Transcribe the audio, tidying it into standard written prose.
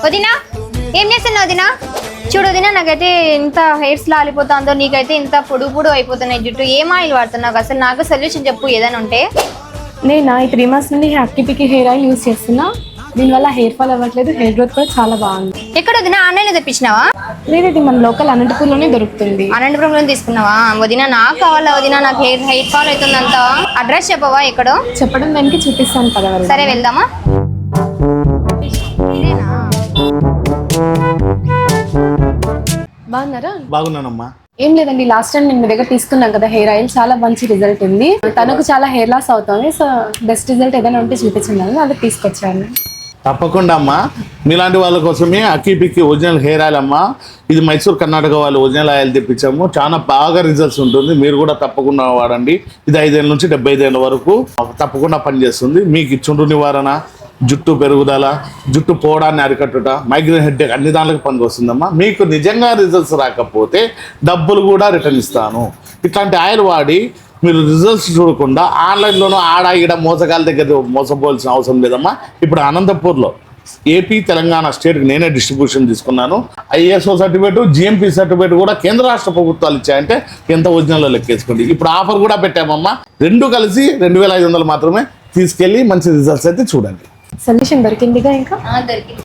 వదినా ఏం చేస్తున్నావు వదినా? చూడు వదినా, నాకైతే ఇంత హెయిర్స్ లాలిపోతుందో, నీకైతే ఇంత పొడుగు అయిపోతున్నాయి జుట్టు. ఏం ఆయిల్ వాడుతున్నావు అసలు? నాకు సొల్యూషన్ చెప్పు ఏదైనా ఉంటే. నేను ఈ 3 months నుండి హ్యాపీపికి హెయిర్ ఆయిల్ యూస్ చేస్తున్నా. దీనివల్ల హెయిర్ ఫాల్ అవ్వట్లేదు, హెయిర్ గ్రోత్ కూడా చాలా బాగుంది. ఎక్కడ వదినా? ఆన్లైన్లో తెప్పించినావా? లేదండి, మన లోకల్ అనంతపూర్లోనే దొరుకుతుంది. అనంతపురంలో తీసుకున్నావా? వదినా నాకు కావాలా వదినా, నాకు హెయిర్ ఫాల్ అవుతుందంతా. అడ్రస్ చెప్పవా ఎక్కడో? చెప్పడం దానికి చూపిస్తాను కదా. సరే వెళ్దామా? బాగున్నారా? బాగున్నానమ్మా. ఏం లేదండి, లాస్ట్ టైం నేను మీ దగ్గర తీసుకున్నాను కదా హెయిర్ ఆయిల్, చాలా మంచి రిజల్ట్ ఉంది. తనకు చాలా హెయిర్ లాస్ అవుతుంది. సో బెస్ట్ రిజల్ట్ ఏదైనా ఉంటే చూపించాను, అది తీసుకొచ్చాను. తప్పకుండా అమ్మా, మీలాంటి వాళ్ళ కోసమే అక్కీపిక్కి ఒరిజినల్ హెయిర్ ఆయిల్ అమ్మా. ఇది మైసూర్ కర్ణాటక వాళ్ళు ఒరిజినల్ ఆయిల్ తెప్పించాము. చాలా బాగా రిజల్ట్స్ ఉంటుంది. మీరు కూడా తప్పకుండా వాడండి. ఇది 5 ఏళ్ళ నుంచి 75 ఏళ్ళ వరకు తప్పకుండా పనిచేస్తుంది. మీకు చుండ్రు నివారణ, జుట్టు పెరుగుదల, జుట్టు పోవడాన్ని అరికట్టుట, మైగ్రేన్ హెడ్ఏక్ అన్ని దానికి పనికి వస్తుందమ్మా. మీకు నిజంగా రిజల్ట్స్ రాకపోతే డబ్బులు కూడా రిటర్న్ ఇస్తాను. ఇట్లాంటి ఆయిల్ వాడి మీరు రిజల్ట్స్ చూడకుండా ఆన్లైన్లోనూ ఆడ ఈడ మోసగాల దగ్గర మోసపోవాల్సిన అవసరం లేదమ్మా. ఇప్పుడు అనంతపూర్లో ఏపీ తెలంగాణ స్టేట్కి నేనే డిస్ట్రిబ్యూషన్ తీసుకున్నాను. ఐఎస్ఓ సర్టిఫికేట్, జిఎంపీ సర్టిఫికేట్ కూడా కేంద్ర రాష్ట్ర ప్రభుత్వాలు ఇచ్చాయంటే ఎంత ఒరిజినల్లో లెక్కేసుకోండి. ఇప్పుడు ఆఫర్ కూడా పెట్టామమ్మా. 2 కలిసి 2500 మాత్రమే. తీసుకెళ్ళి మంచి రిజల్ట్స్ అయితే చూడండి. సొల్యూషన్ దొరికిందిగా ఇంకా? దొరికింది.